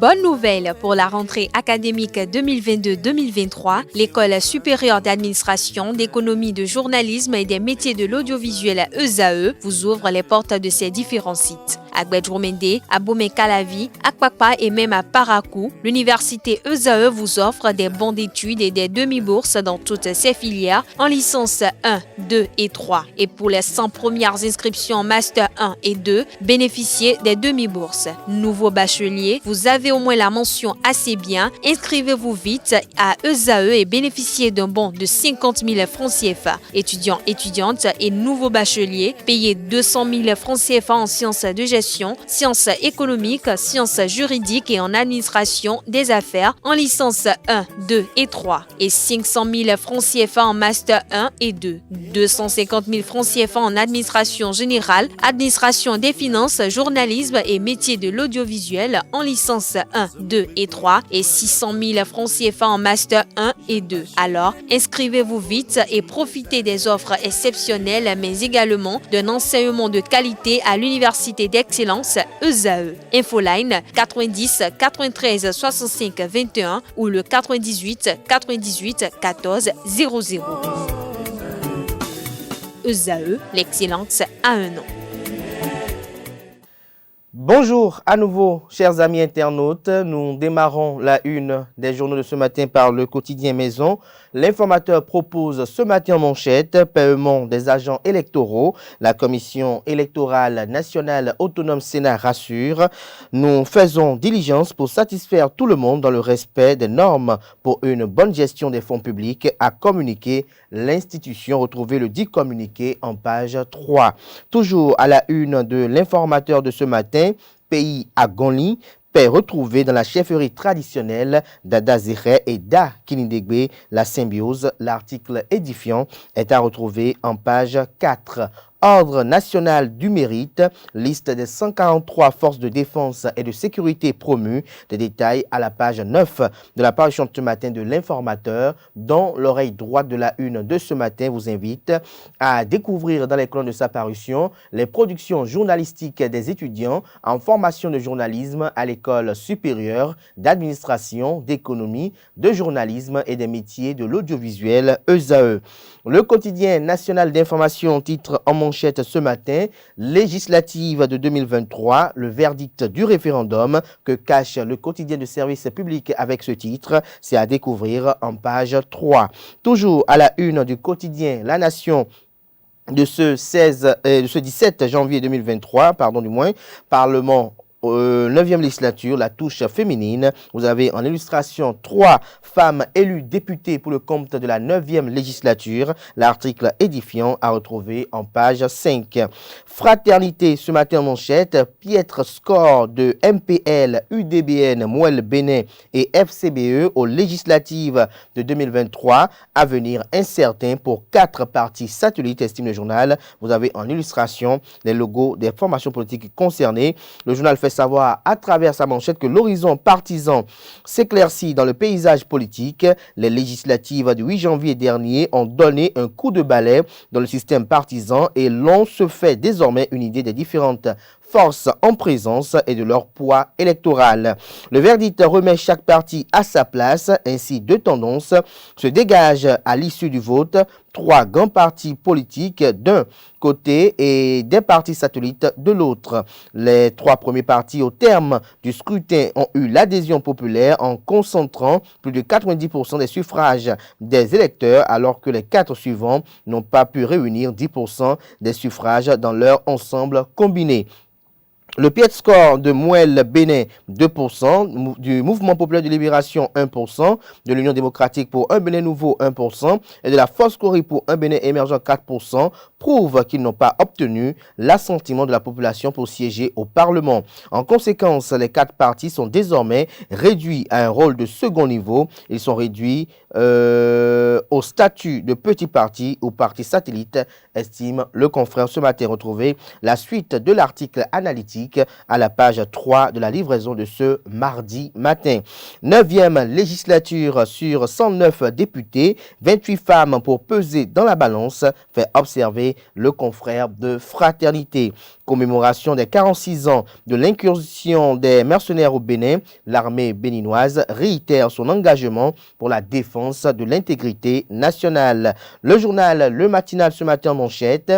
Bonne nouvelle pour la rentrée académique 2022-2023, l'École supérieure d'administration, d'économie, de journalisme et des métiers de l'audiovisuel ESAE vous ouvre les portes de ses différents sites. À Gbedjomende, à Bomé-Calavi, à Kpakpa et même à Parakou, l'université ESAE vous offre des bons d'études et des demi-bourses dans toutes ses filières en licence 1, 2 et 3. Et pour les 100 premières inscriptions en master 1 et 2, bénéficiez des demi-bourses. Nouveau bachelier, vous avez au moins la mention assez bien. Inscrivez-vous vite à ESAE et bénéficiez d'un bon de 50 000 francs CFA. Étudiants, étudiantes et nouveaux bacheliers, payez 200 000 francs CFA en sciences de gestion, sciences économiques, sciences juridiques et en administration des affaires en licence 1, 2 et 3 et 500 000 francs CFA en master 1 et 2, 250 000 francs CFA en administration générale, administration des finances, journalisme et métiers de l'audiovisuel en licence 1, 2 et 3 et 600 000 francs CFA en master 1 et 2. Alors, inscrivez-vous vite et profitez des offres exceptionnelles mais également d'un enseignement de qualité à l'université d'excellence ESAE. Infoline 90 93 65 21 ou le 98 98 14 00. ESAE, l'excellence à un nom. Bonjour à nouveau, chers amis internautes. Nous démarrons la une des journaux de ce matin par le quotidien Maison. L'informateur propose ce matin en manchette paiement des agents électoraux. La commission électorale nationale autonome Sénat rassure. Nous faisons diligence pour satisfaire tout le monde dans le respect des normes pour une bonne gestion des fonds publics, a communiqué l'institution. Retrouvez le dit communiqué en page 3. Toujours à la une de l'informateur de ce matin, pays à Gonli, paix retrouvée dans la chefferie traditionnelle d'Adazere et d'Akinidegbe, la symbiose. L'article édifiant est à retrouver en page 4. Ordre national du mérite, liste des 143 forces de défense et de sécurité promues. Des détails à la page 9 de la parution de ce matin de l'informateur, dont l'oreille droite de la une de ce matin vous invite à découvrir dans les colonnes de sa parution les productions journalistiques des étudiants en formation de journalisme à l'école supérieure d'administration, d'économie, de journalisme et des métiers de l'audiovisuel ESAE. Le quotidien national d'information titre en manchette ce matin, législative de 2023, le verdict du référendum que cache le quotidien de service public avec ce titre, c'est à découvrir en page 3. Toujours à la une du quotidien La Nation de ce 17 janvier 2023, Parlement 9e législature, la touche féminine. Vous avez en illustration 3 femmes élues députées pour le compte de la 9e législature. L'article édifiant à retrouver en page 5. Fraternité, ce matin en manchette, piètre score de MPL, UDBN, Mouel Bénin et FCBE aux législatives de 2023. Avenir incertain pour 4 partis satellites, estime le journal. Vous avez en illustration les logos des formations politiques concernées. Le journal fait savoir à travers sa manchette que l'horizon partisan s'éclaircit dans le paysage politique. Les législatives du 8 janvier dernier ont donné un coup de balai dans le système partisan et l'on se fait désormais une idée des différentes forces en présence et de leur poids électoral. Le verdict remet chaque parti à sa place. Ainsi, 2 tendances se dégagent à l'issue du vote. 3 grands partis politiques d'un côté et des partis satellites de l'autre. Les 3 premiers partis au terme du scrutin ont eu l'adhésion populaire en concentrant plus de 90% des suffrages des électeurs, alors que les 4 suivants n'ont pas pu réunir 10% des suffrages dans leur ensemble combiné. Le pied score de Mouel Bénin, 2%, du Mouvement populaire de libération, 1%, de l'Union démocratique pour un Bénin nouveau, 1%, et de la Force Corée pour un Bénin émergent, 4%, prouve qu'ils n'ont pas obtenu l'assentiment de la population pour siéger au Parlement. En conséquence, les 4 partis sont désormais réduits à un rôle de second niveau. Ils sont réduits au statut de petit parti ou parti satellite, estime le confrère ce matin. Retrouvé la suite de l'article analytique politique à la page 3 de la livraison de ce mardi matin. 9e législature sur 109 députés, 28 femmes pour peser dans la balance, fait observer le confrère de Fraternité. Commémoration des 46 ans de l'incursion des mercenaires au Bénin, l'armée béninoise réitère son engagement pour la défense de l'intégrité nationale. Le journal Le Matinal ce matin en manchette.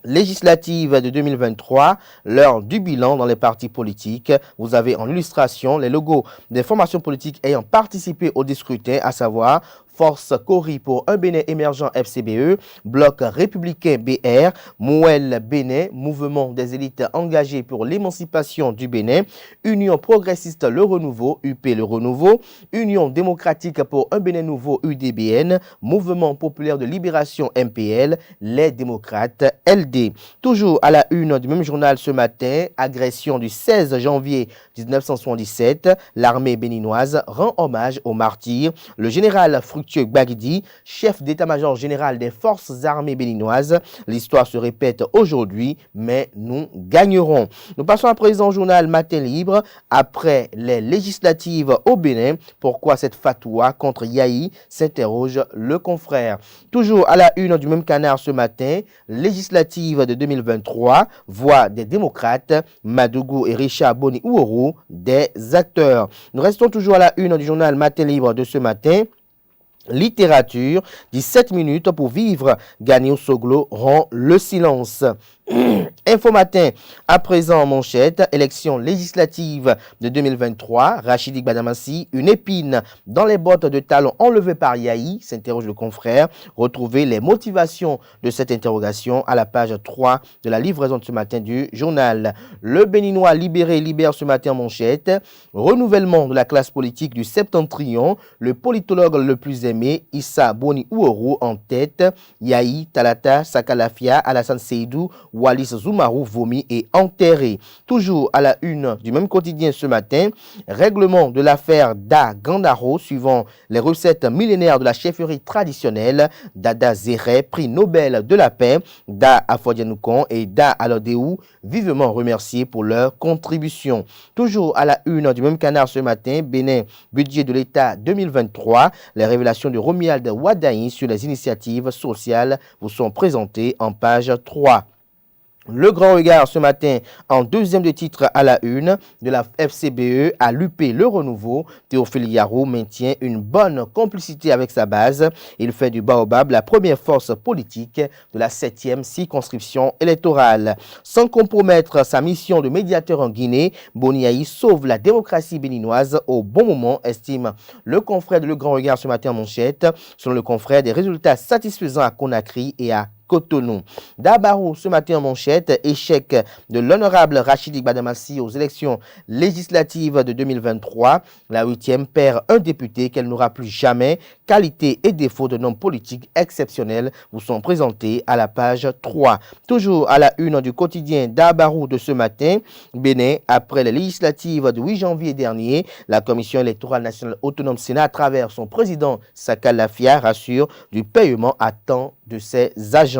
Législative de 2023, l'heure du bilan dans les partis politiques. Vous avez en illustration les logos des formations politiques ayant participé au scrutin, à savoir Force Cori pour un Bénin émergent FCBE, Bloc républicain BR, Mouel Bénin, Mouvement des élites engagées pour l'émancipation du Bénin, Union progressiste Le Renouveau, UP Le Renouveau, Union démocratique pour un Bénin nouveau UDBN, Mouvement populaire de libération MPL, les démocrates LD. Toujours à la une du même journal ce matin, agression du 16 janvier 1977, l'armée béninoise rend hommage aux martyrs. Le général Fructueux Gbagidi, chef d'état-major général des forces armées béninoises. L'histoire se répète aujourd'hui, mais nous gagnerons. Nous passons à présent au journal Matin Libre. Après les législatives au Bénin, pourquoi cette fatwa contre Yahi, s'interroge le confrère. Toujours à la une du même canard ce matin, législative de 2023, voix des démocrates, Madougou et Richard Boni Ouourou, des acteurs. Nous restons toujours à la une du journal Matin Libre de ce matin. Littérature, 17 minutes pour vivre. Gagné Soglo rend le silence. Info Matin, à présent en manchette, élection législative de 2023, Rachidi Gbadamassi, une épine dans les bottes de talons enlevées par Yahi, s'interroge le confrère. Retrouvez les motivations de cette interrogation à la page 3 de la livraison de ce matin du journal. Le Béninois libéré libère ce matin en manchette, renouvellement de la classe politique du Septentrion, le politologue le plus aimé, Issa Boni Ouourou en tête, Yahi, Talata, Sakalafia, Alassane Seydou, Wallis Zoumarou vomi et enterré. Toujours à la une du même quotidien ce matin, règlement de l'affaire Da Gandaro suivant les recettes millénaires de la chefferie traditionnelle. Dada Zéré, prix Nobel de la paix, Da Afodianoukon et Da Alodéou, vivement remerciés pour leur contribution. Toujours à la une du même canard ce matin, Bénin, budget de l'État 2023, les révélations de Romuald Wadaï sur les initiatives sociales vous sont présentées en page 3. Le grand regard ce matin en deuxième de titre à la une de la FCBE à l'UP Le Renouveau. Théophile Yarou maintient une bonne complicité avec sa base. Il fait du Baobab la première force politique de la 7e circonscription électorale. Sans compromettre sa mission de médiateur en Guinée, Boni Yahi sauve la démocratie béninoise au bon moment, estime le confrère de Le Grand Regard ce matin en manchette. Selon le confrère, des résultats satisfaisants à Conakry et à Cotonou. Dabarou ce matin en manchette, échec de l'honorable Rachidi Gbadamassi aux élections législatives de 2023. La 8e perd un député qu'elle n'aura plus jamais. Qualité et défauts d'un homme politique exceptionnel vous sont présentés à la page 3. Toujours à la une du quotidien Dabarou de ce matin, Bénin, après les législatives du 8 janvier dernier, la Commission électorale nationale autonome Sénat, à travers son président Sakalafia, rassure du paiement à temps de ses agents.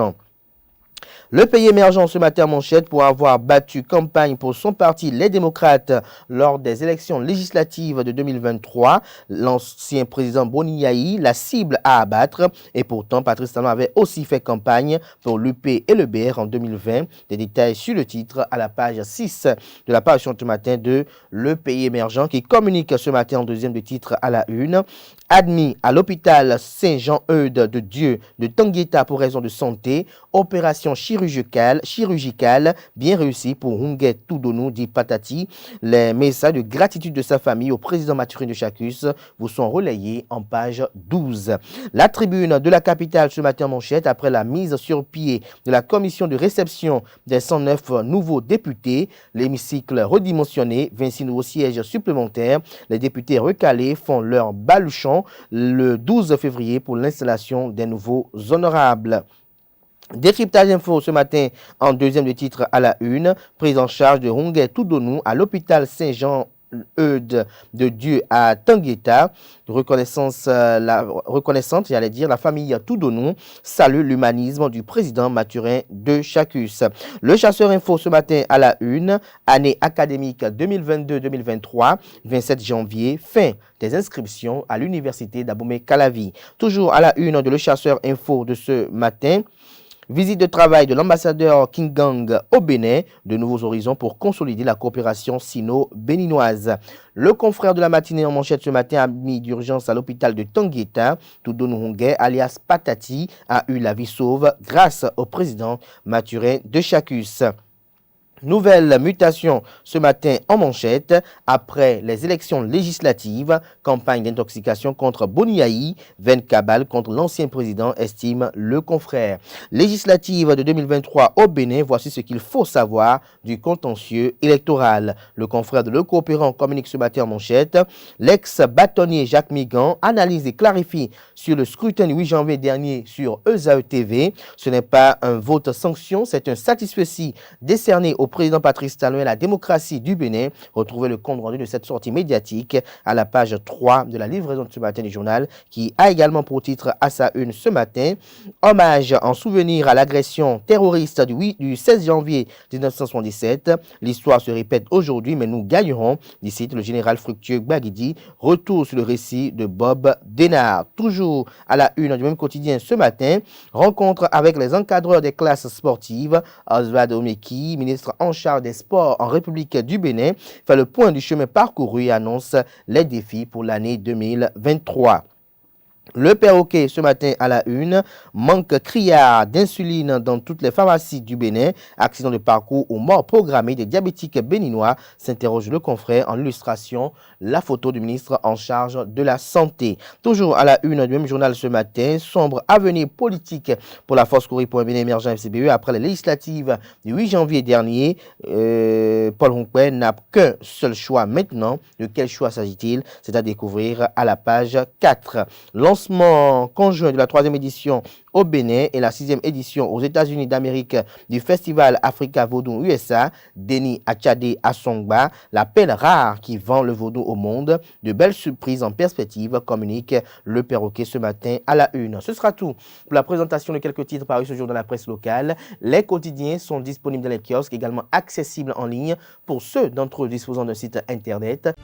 Le pays émergent ce matin en manchette pour avoir battu campagne pour son parti, les démocrates, lors des élections législatives de 2023. L'ancien président Boni Yahi, la cible à abattre. Et pourtant, Patrice Talon avait aussi fait campagne pour l'UP et le BR en 2020. Des détails sur le titre à la page 6 de la parution ce matin de Le pays émergent qui communique ce matin en deuxième de titre à la une. Admis à l'hôpital Saint-Jean-Eudes de Dieu de Tangueta pour raison de santé, opération chirurgicale bien réussie pour Hunguet Toudonou dit Patati. Les messages de gratitude de sa famille au président Mathurin de Chacus vous sont relayés en page 12. La tribune de la capitale ce matin en manchette après la mise sur pied de la commission de réception des 109 nouveaux députés. L'hémicycle redimensionné, 26 nouveaux sièges supplémentaires. Les députés recalés font leur baluchon le 12 février pour l'installation des nouveaux honorables. Décryptage info ce matin en deuxième de titre à la une. Prise en charge de Hunguet Toudonou à l'hôpital Saint-Jean Eudes de Dieu à Tangueta. Reconnaissante, j'allais dire, la famille Toudonou salue l'humanisme du président Mathurin de Chacus. Le Chasseur Info ce matin à la une, année académique 2022-2023, 27 janvier, fin des inscriptions à l'université d'Abomey-Calavi. Toujours à la une de Le Chasseur Info de ce matin, visite de travail de l'ambassadeur Kingang au Bénin, de nouveaux horizons pour consolider la coopération sino-béninoise. Le confrère de la matinée en manchette ce matin a mis d'urgence à l'hôpital de Tangueta. Toudonou Hongay, alias Patati, a eu la vie sauve grâce au président Mathurin de Chacus. Nouvelle mutation ce matin en manchette. Après les élections législatives, campagne d'intoxication contre Boniaï, veine cabale contre l'ancien président, estime le confrère. Législative de 2023 au Bénin, voici ce qu'il faut savoir du contentieux électoral. Le confrère de Le Coopérant communique ce matin en manchette. L'ex-bâtonnier Jacques Migan analyse et clarifie sur le scrutin du 8 janvier dernier sur ESAE TV. Ce n'est pas un vote sanction, c'est un satisfecit décerné au président Patrice Talon et la démocratie du Bénin. Retrouvez le compte rendu de cette sortie médiatique à la page 3 de la livraison de ce matin du journal, qui a également pour titre à sa une ce matin: hommage en souvenir à l'agression terroriste du 16 janvier 1977. L'histoire se répète aujourd'hui, mais nous gagnerons, dit le général Fructueux Gbagidi. Retour sur le récit de Bob Denard. Toujours à la une du même quotidien ce matin, rencontre avec les encadreurs des classes sportives. Oswald Omeki, ministre en charge des sports en République du Bénin, fait le point du chemin parcouru et annonce les défis pour l'année 2023. Le perroquet ce matin à la une, manque criard d'insuline dans toutes les pharmacies du Bénin, accident de parcours ou mort programmée des diabétiques béninois, s'interroge le confrère en illustration, la photo du ministre en charge de la santé. Toujours à la une du même journal ce matin, sombre avenir politique pour la force courrier pour un Bénin émergent FCBE après les législatives du 8 janvier dernier. Paul Hongpé n'a qu'un seul choix maintenant. De quel choix s'agit-il? C'est à découvrir à la page 4. Lancement conjoint de la 3e édition au Bénin et la 6e édition aux États-Unis d'Amérique du Festival Africa Vaudou USA, Denis Achade Assongba, la perle rare qui vend le vaudou au monde. De belles surprises en perspective, communique le perroquet ce matin à la une. Ce sera tout pour la présentation de quelques titres parus ce jour dans la presse locale. Les quotidiens sont disponibles dans les kiosques, également accessibles en ligne pour ceux d'entre eux disposant d'un site internet.